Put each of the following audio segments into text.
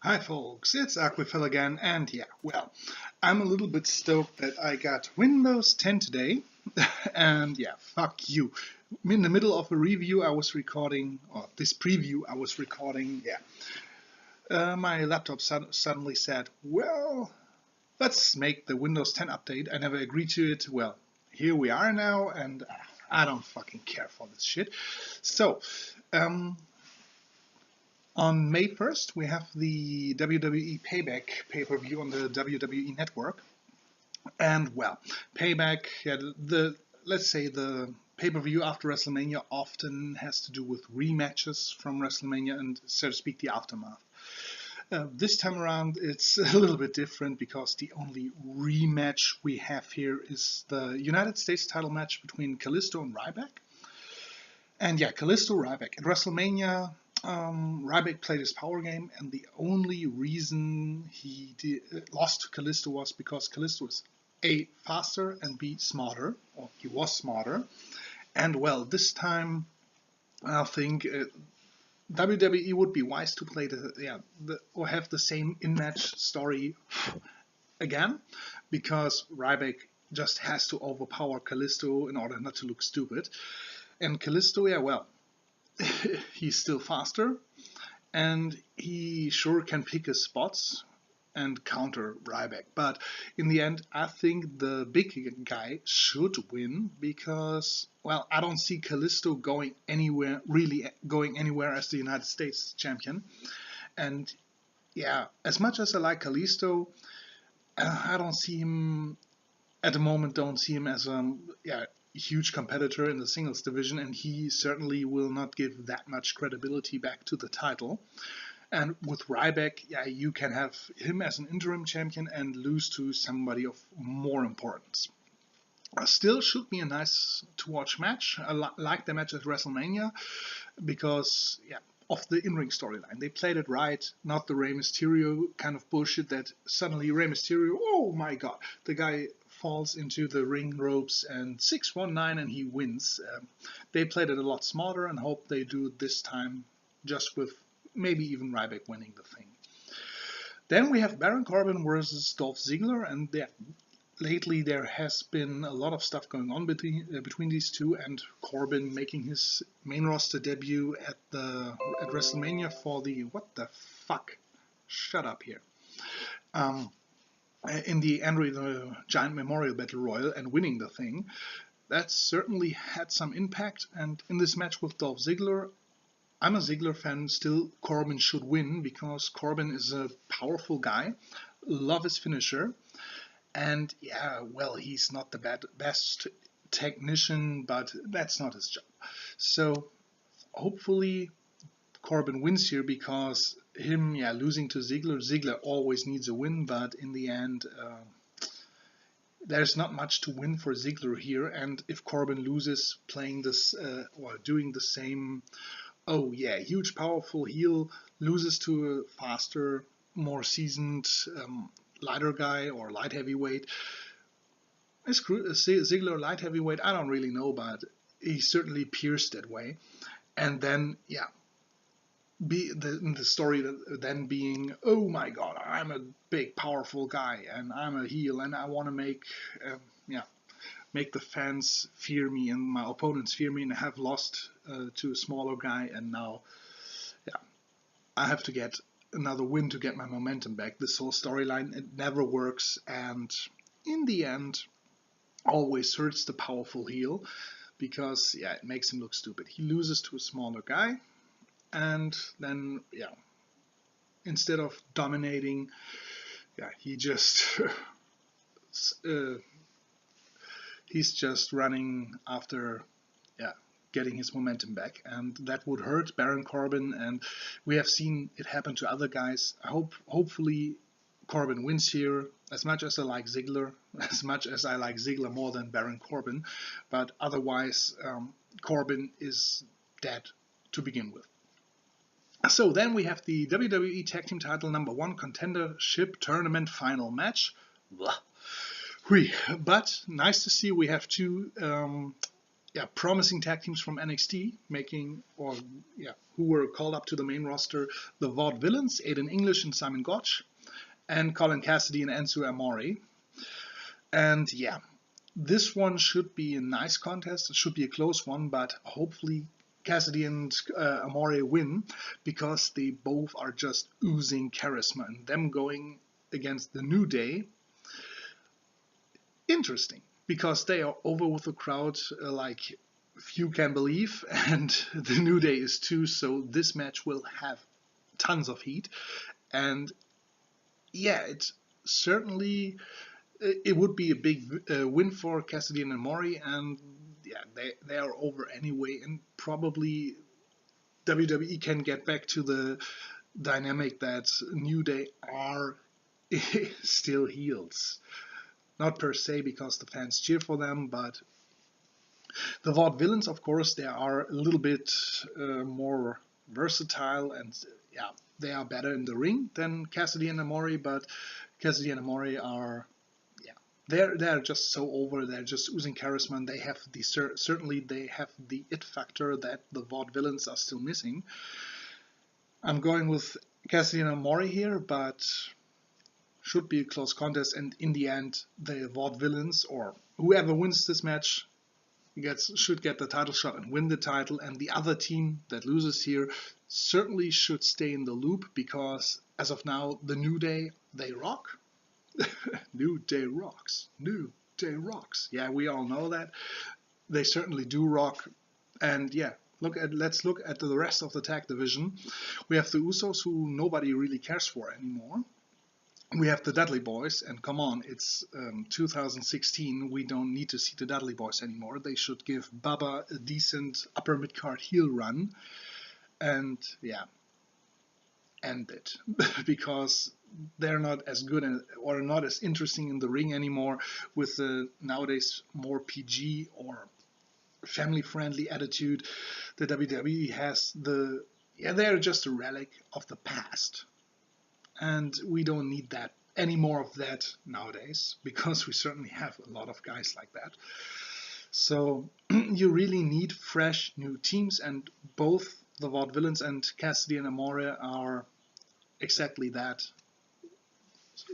Hi folks, it's Aquafil again, and yeah, well, I'm a little bit stoked that I got Windows 10 today, and yeah, fuck you. In the middle of a review I was recording, or this preview I was recording, my laptop suddenly said, well, let's make the Windows 10 update. I never agreed to it. Well, here we are now, and I don't fucking care for this shit. So, on May 1st, we have the WWE Payback pay-per-view on the WWE Network. And well, Payback, yeah, let's say the pay-per-view after WrestleMania often has to do with rematches from WrestleMania and, so to speak, the aftermath. This time around, it's a little bit different because the only rematch we have here is the United States title match between Kalisto and Ryback. And yeah, Kalisto Ryback. At WrestleMania, Ryback played his power game, and the only reason he lost to Kalisto was because Kalisto is A, faster, and B, smarter, or he was smarter. And well, this time I think WWE would be wise to play or have the same in-match story again, because Ryback just has to overpower Kalisto in order not to look stupid. And Kalisto, yeah, well, he's still faster, and he sure can pick his spots and counter Ryback. But in the end, I think the big guy should win because, well, I don't see Kalisto going anywhere as the United States champion. And yeah, as much as I like Kalisto, I don't see him at the moment. Don't see him as a huge competitor in the singles division, and he certainly will not give that much credibility back to the title. And with Ryback, yeah, you can have him as an interim champion and lose to somebody of more importance. Still should be a nice to watch match. I like the match at WrestleMania because, yeah, of the in-ring storyline. They played it right, not the Rey Mysterio kind of bullshit that suddenly Rey Mysterio, oh my god, the guy falls into the ring ropes and 619 and he wins. They played it a lot smarter and hope they do it this time just with maybe even Ryback winning the thing. Then we have Baron Corbin versus Dolph Ziggler, and lately there has been a lot of stuff going on between these two, and Corbin making his main roster debut at WrestleMania for the what the fuck? Shut up here. In the Andre the Giant Memorial Battle Royal and winning the thing. That certainly had some impact, and in this match with Dolph Ziggler, I'm a Ziggler fan. Still, Corbin should win because Corbin is a powerful guy. Love his finisher. And yeah, well, he's not the best technician, but that's not his job. So hopefully Corbin wins here because losing to Ziggler always needs a win, but in the end, there's not much to win for Ziggler here. And if Corbin loses playing this or doing the same, huge powerful heel, loses to a faster, more seasoned lighter guy or light heavyweight. Is Ziggler light heavyweight? I don't really know, but he certainly appears that way. And then, the story then being, oh my god, I'm a big, powerful guy, and I'm a heel, and I want to make the fans fear me and my opponents fear me, and I have lost to a smaller guy, and now, I have to get another win to get my momentum back. This whole storyline, it never works, and in the end, always hurts the powerful heel because, it makes him look stupid. He loses to a smaller guy, and then, instead of dominating, he just he's just running after, getting his momentum back, and that would hurt Baron Corbin, and we have seen it happen to other guys. Hopefully Corbin wins here, as much as I like Ziggler more than Baron Corbin, but otherwise Corbin is dead to begin with. So then we have the WWE Tag Team Title #1 Contendership Tournament Final Match. Blah. But nice to see we have two promising tag teams from NXT, who were called up to the main roster: the Vaudevillains, Aiden English and Simon Gotch, and Colin Cassidy and Enzo Amore. And yeah, this one should be a nice contest. It should be a close one, but hopefully Cassidy and Amore win, because they both are just oozing charisma, and them going against the New Day, interesting, because they are over with the crowd like few can believe, and the New Day is too, so this match will have tons of heat. And yeah, it's certainly, it would be a big win for Cassidy and Amore, and yeah, they are over anyway, and probably WWE can get back to the dynamic that New Day are still heels. Not per se because the fans cheer for them, but the Vaudevillains, of course, they are a little bit more versatile, and yeah, they are better in the ring than Cassidy and Amore, but Cassidy and Amore are, they're just so over. They're just oozing charisma, and they have certainly they have the it factor that the Vaudevillains are still missing. I'm going with Cassidy and Amore here, but should be a close contest, and in the end, the Vaudevillains, or whoever wins this match, should get the title shot and win the title, and the other team that loses here certainly should stay in the loop, because as of now, the New Day, they rock. New Day rocks. New Day rocks. Yeah, we all know that. They certainly do rock. And yeah, let's look at the rest of the tag division. We have the Usos, who nobody really cares for anymore. We have the Dudley Boys, and come on, it's 2016, we don't need to see the Dudley Boys anymore. They should give Bubba a decent upper mid-card heel run, and yeah, end it. Because they're not as good or not as interesting in the ring anymore, with the nowadays more PG or family-friendly attitude the WWE has. They're just a relic of the past. And we don't need that any more of that nowadays, because we certainly have a lot of guys like that. So you really need fresh new teams, and both the Vaudevillains and Cassidy and Amore are exactly that.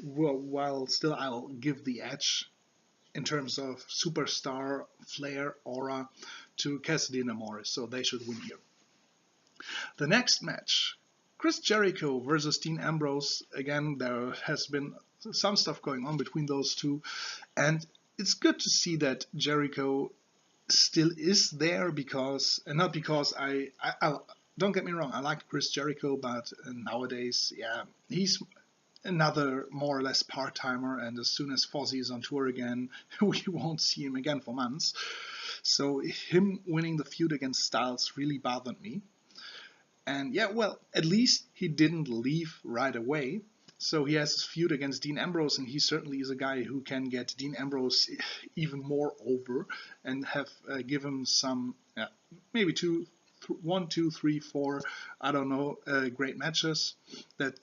While still I'll give the edge in terms of superstar flair, aura, to Cassidy and Amore, so they should win here. The next match, Chris Jericho versus Dean Ambrose. Again, there has been some stuff going on between those two, and it's good to see that Jericho still is there, because, and not because I don't get me wrong, I like Chris Jericho, but nowadays, yeah, he's another more or less part-timer, and as soon as Fozzy is on tour again, we won't see him again for months. So him winning the feud against Styles really bothered me. And yeah, well, at least he didn't leave right away. So he has his feud against Dean Ambrose, and he certainly is a guy who can get Dean Ambrose even more over and have give him some, maybe 1, 2, 3, 4, I don't know, great matches that,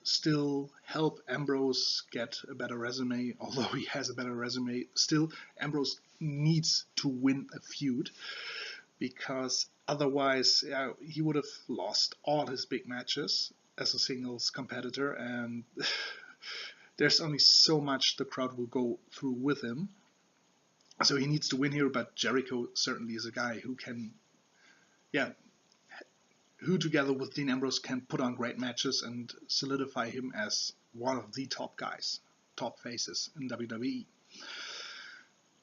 still help Ambrose get a better resume. Although he has a better resume, still Ambrose needs to win a feud, because otherwise he would have lost all his big matches as a singles competitor, and there's only so much the crowd will go through with him. So he needs to win here, but Jericho certainly is a guy who can, who together with Dean Ambrose can put on great matches and solidify him as one of the top guys, top faces in WWE.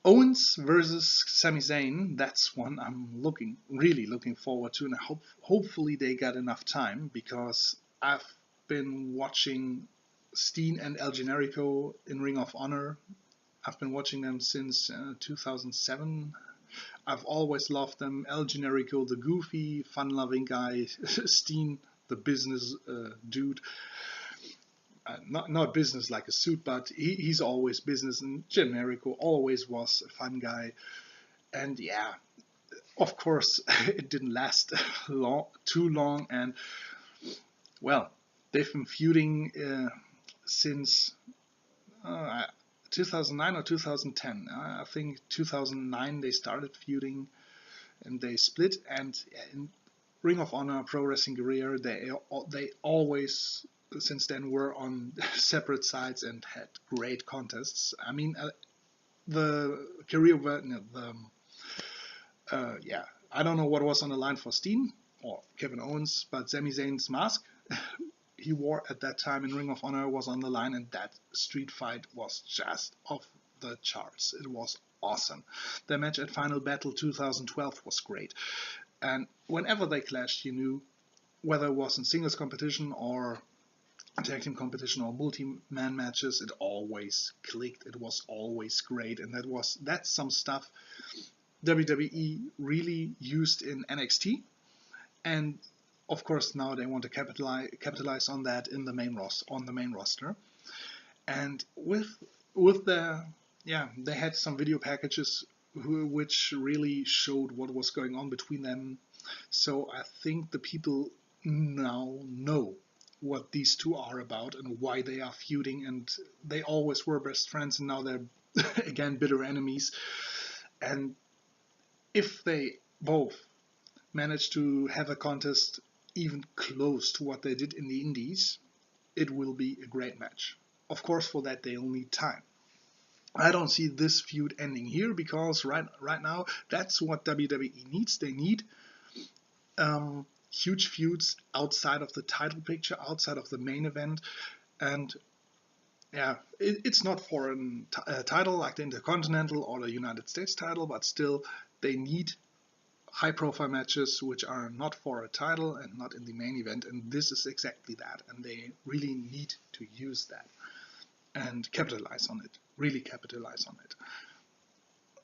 Owens versus Sami Zayn, that's one I'm really looking forward to, and hopefully they got enough time, because I've been watching Steen and El Generico in Ring of Honor. I've been watching them since 2007. I've always loved them. El Generico, the goofy, fun-loving guy. Steen, the business dude. Not business like a suit, but he's always business, and Generico always was a fun guy. And yeah, of course, it didn't last too long, and well, they've been feuding since 2009 or 2010. I think 2009 they started feuding and they split. And in Ring of Honor, Pro Wrestling Guerrilla, they always since then were on separate sides and had great contests. I mean, the career, yeah, I don't know what was on the line for Steen or Kevin Owens, but Sami Zayn's mask he wore at that time in Ring of Honor was on the line, and that street fight was just off the charts. It was awesome. Their match at Final Battle 2012 was great, and whenever they clashed, you knew whether it was in singles competition or tag team competition or multi-man matches, it always clicked. It was always great, and that's some stuff WWE really used in NXT, and of course now they want to capitalize on that in the main roster. And with their they had some video packages which really showed what was going on between them. So I think the people now know what these two are about and why they are feuding, and they always were best friends and now they're again bitter enemies. And if they both manage to have a contest even close to what they did in the indies, it will be a great match. Of course, for that they'll need time. I don't see this feud ending here because right now that's what WWE needs. They need huge feuds outside of the title picture, outside of the main event, and yeah, it's not for a title like the Intercontinental or the United States title, but still they need high-profile matches which are not for a title and not in the main event, and this is exactly that, and they really need to use that and capitalize on it, really capitalize on it.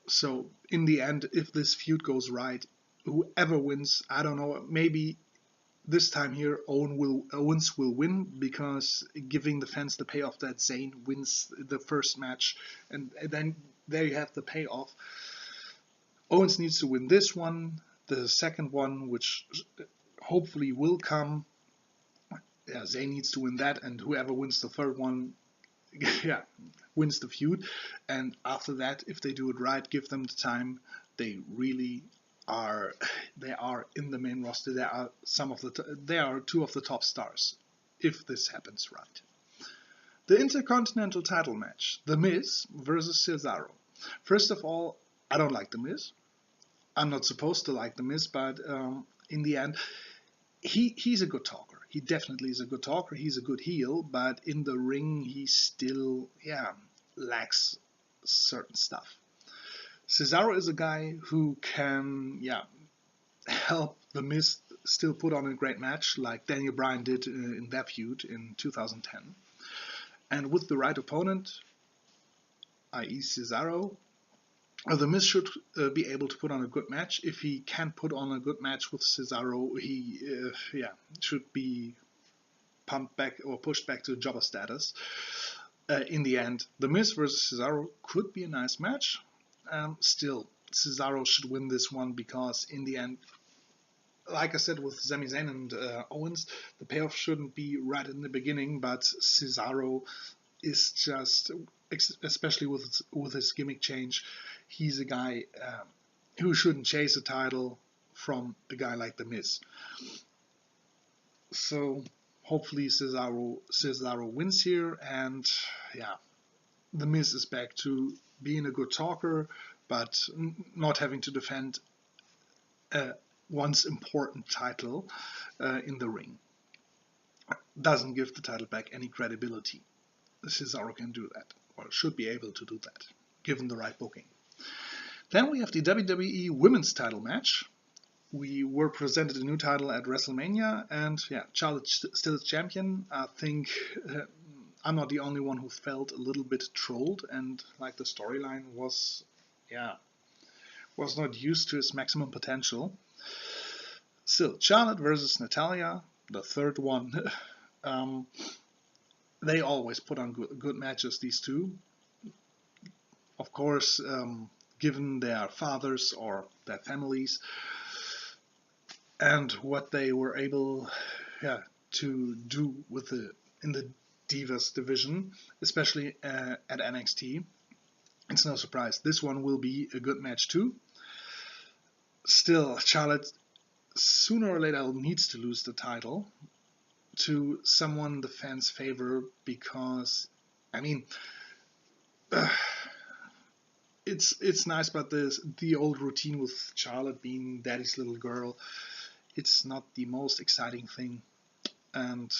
So in the end, if this feud goes right, whoever wins, I don't know, maybe this time here Owens will win, because giving the fans the payoff that Zayn wins the first match, and then there you have the payoff. Owens needs to win this one, the second one, which hopefully will come. Yeah, Zayn needs to win that, and whoever wins the third one, yeah, wins the feud. And after that, if they do it right, give them the time, they really are. They are in the main roster. They are they are two of the top stars, if this happens right. The Intercontinental title match: The Miz versus Cesaro. First of all, I don't like The Miz. I'm not supposed to like The Miz, but in the end, he's a good talker. He definitely is a good talker. He's a good heel, but in the ring, he still, lacks certain stuff. Cesaro is a guy who can, help The Miz still put on a great match, like Daniel Bryan did in that feud in 2010. And with the right opponent, i.e. Cesaro, The Miz should be able to put on a good match. If he can't put on a good match with Cesaro, he should be pumped back or pushed back to jobber status. In the end, The Miz versus Cesaro could be a nice match. Still, Cesaro should win this one, because in the end, like I said with Sami Zayn and Owens, the payoff shouldn't be right in the beginning, but Cesaro is just, especially with his gimmick change, he's a guy who shouldn't chase a title from a guy like The Miz. So hopefully Cesaro wins here, and The Miz is back to being a good talker, but not having to defend once important title in the ring. Doesn't give the title back any credibility. Cesaro can do that, or should be able to do that, given the right booking. Then we have the WWE Women's title match. We were presented a new title at WrestleMania, and Charlotte still is champion. I think I'm not the only one who felt a little bit trolled, and like the storyline was not used to its maximum potential. Still, Charlotte versus Natalya, the third one. They always put on good matches, these two. Of course, given their fathers or their families, and what they were able to do in the Divas division, especially at NXT. It's no surprise. This one will be a good match too. Still, Charlotte sooner or later needs to lose the title to someone the fans favor, because, I mean, it's nice, but the old routine with Charlotte being daddy's little girl, it's not the most exciting thing. And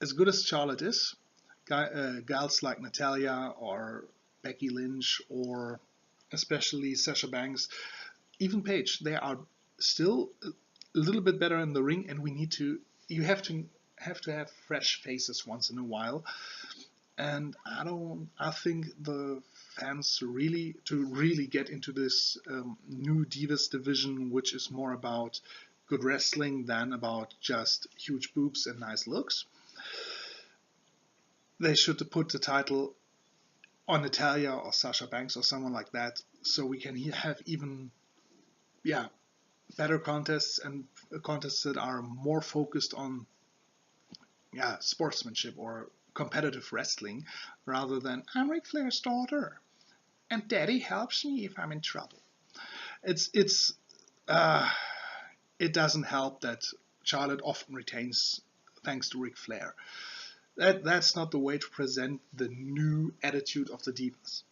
as good as Charlotte is, gals like Natalya or Becky Lynch, or especially Sasha Banks, even Paige, they are still a little bit better in the ring, and you have to have fresh faces once in a while. And I think the fans really get into this new Divas division, which is more about good wrestling than about just huge boobs and nice looks. They should put the title on Natalya or Sasha Banks or someone like that, so we can have even better contests, and contests that are more focused on sportsmanship or competitive wrestling, rather than I'm Ric Flair's daughter and Daddy helps me if I'm in trouble. It doesn't help that Charlotte often retains thanks to Ric Flair. That's not the way to present the new attitude of the Divas.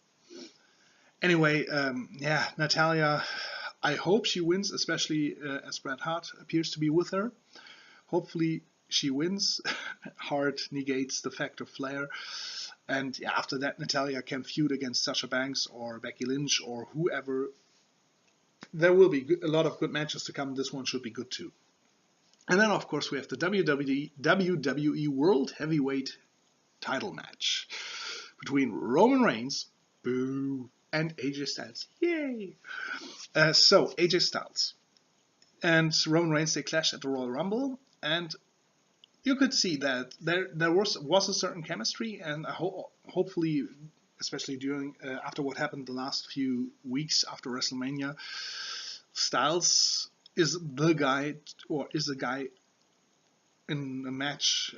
Anyway, Natalya, I hope she wins, especially as Bret Hart appears to be with her. Hopefully she wins. Hart negates the fact of Flair. And after that, Natalya can feud against Sasha Banks or Becky Lynch or whoever. There will be a lot of good matches to come. This one should be good too. And then, of course, we have the WWE World Heavyweight title match between Roman Reigns, boo, and AJ Styles. Yay! So, AJ Styles and Roman Reigns, they clashed at the Royal Rumble, and you could see that there was a certain chemistry, and hopefully, especially during after what happened the last few weeks after WrestleMania, Styles is the guy in a match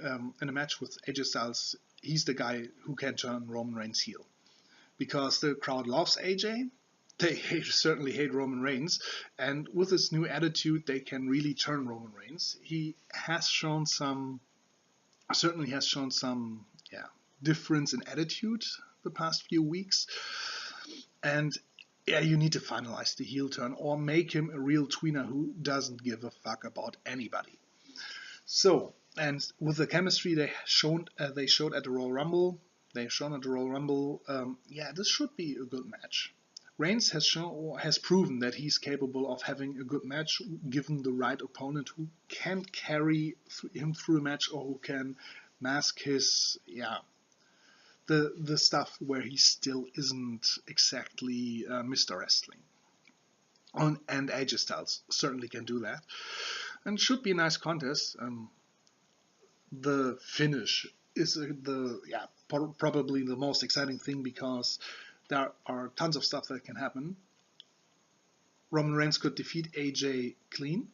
with AJ Styles. He's the guy who can turn Roman Reigns heel, because the crowd loves AJ. They certainly hate Roman Reigns, and with this new attitude, they can really turn Roman Reigns. He has shown some difference in attitude the past few weeks, and you need to finalize the heel turn or make him a real tweener who doesn't give a fuck about anybody. So, and with the chemistry they showed at the Royal Rumble, this should be a good match. Reigns has proven that he's capable of having a good match given the right opponent who can carry him through a match, or who can mask his the stuff where he still isn't exactly Mr. Wrestling. And AJ Styles certainly can do that, and should be a nice contest. The finish is probably the most exciting thing, because there are tons of stuff that can happen. Roman Reigns could defeat AJ clean,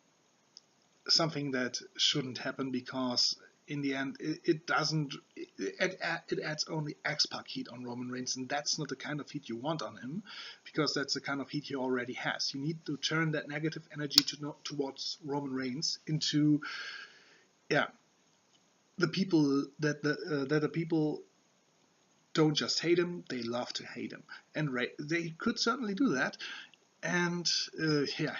something that shouldn't happen, because in the end it adds only X-Pac heat on Roman Reigns, and that's not the kind of heat you want on him, because that's the kind of heat he already has. You need to turn that negative energy towards Roman Reigns into the people that the people don't just hate him, they love to hate him. And they could certainly do that. And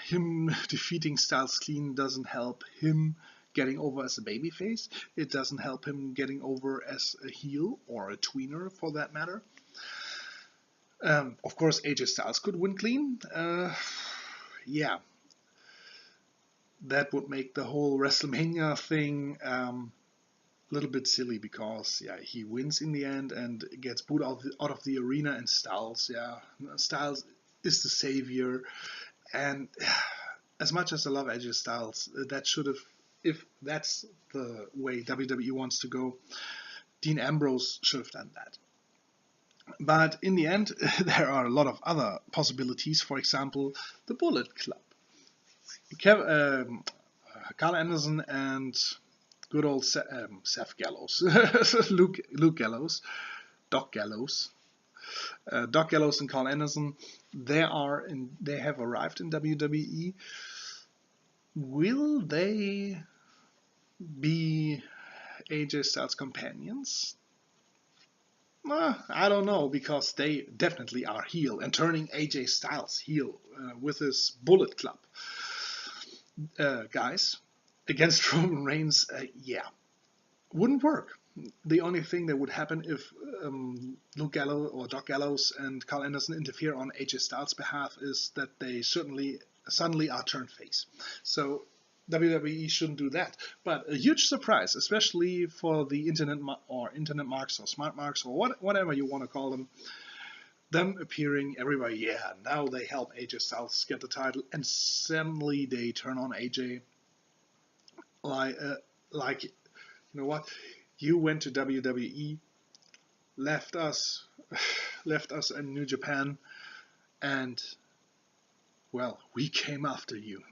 him defeating Styles clean doesn't help him getting over as a babyface. It doesn't help him getting over as a heel, or a tweener for that matter. Of course, AJ Styles could win clean. That would make the whole WrestleMania thing little bit silly, because he wins in the end and gets booed out of the arena, and Styles is the savior. And as much as I love AJ Styles, that should have, if that's the way WWE wants to go, Dean Ambrose should have done that. But in the end, there are a lot of other possibilities. For example, the Bullet Club. Carl Anderson and good old Seth Gallows, Luke Gallows, Doc Gallows, Doc Gallows and Carl Anderson, they have arrived in WWE. Will they be AJ Styles companions? I don't know, because they definitely are heel, and turning AJ Styles heel with his Bullet Club guys against Roman Reigns, yeah, wouldn't work. The only thing that would happen if Luke Gallows or Doc Gallows and Carl Anderson interfere on AJ Styles' behalf is that they suddenly are turned face. So WWE shouldn't do that. But a huge surprise, especially for the internet marks or smart marks or whatever you want to call them appearing everywhere. Yeah, now they help AJ Styles get the title, and suddenly they turn on AJ like you know what? You went to WWE, left us in New Japan, and well, we came after you.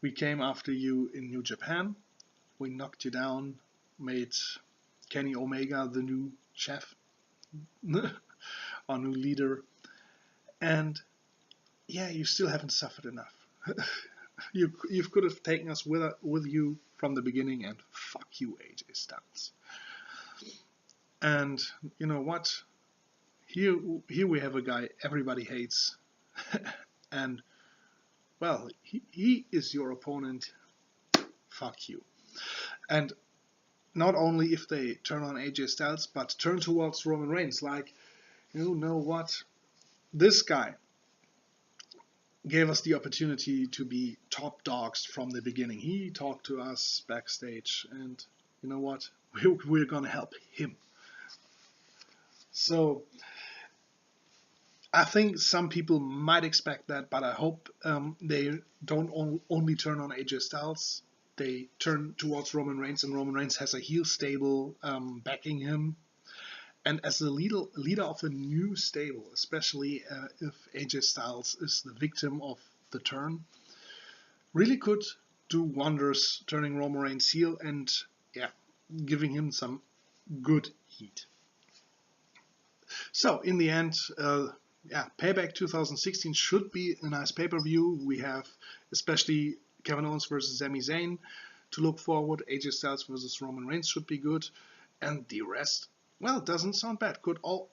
We came after you in New Japan. We knocked you down, made Kenny Omega the new chef, our new leader, and yeah, you still haven't suffered enough. You could have taken us with you from the beginning, and fuck you, AJ Styles. And you know what? Here we have a guy everybody hates, and well, he is your opponent. Fuck you. And not only if they turn on AJ Styles, but turn towards Roman Reigns. Like, you know what? This guy gave us the opportunity to be top dogs from the beginning. He talked to us backstage, and you know what? We're gonna help him. So I think some people might expect that, but I hope they don't only turn on AJ Styles. They turn towards Roman Reigns, and Roman Reigns has a heel stable backing him. And as the leader of a new stable, especially if AJ Styles is the victim of the turn, really could do wonders, turning Roman Reigns heel and yeah, giving him some good heat. So in the end, Payback 2016 should be a nice pay-per-view. We have especially Kevin Owens versus Sami Zayn to look forward. AJ Styles versus Roman Reigns should be good, and the rest, well, doesn't sound bad. Good. All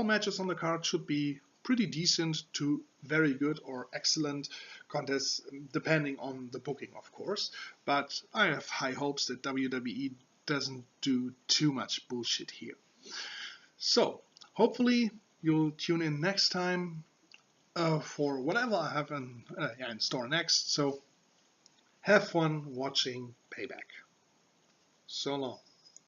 matches on the card should be pretty decent to very good or excellent contests, depending on the booking, of course. But I have high hopes that WWE doesn't do too much bullshit here. So hopefully you'll tune in next time for whatever I have in store next. So have fun watching Payback. So long.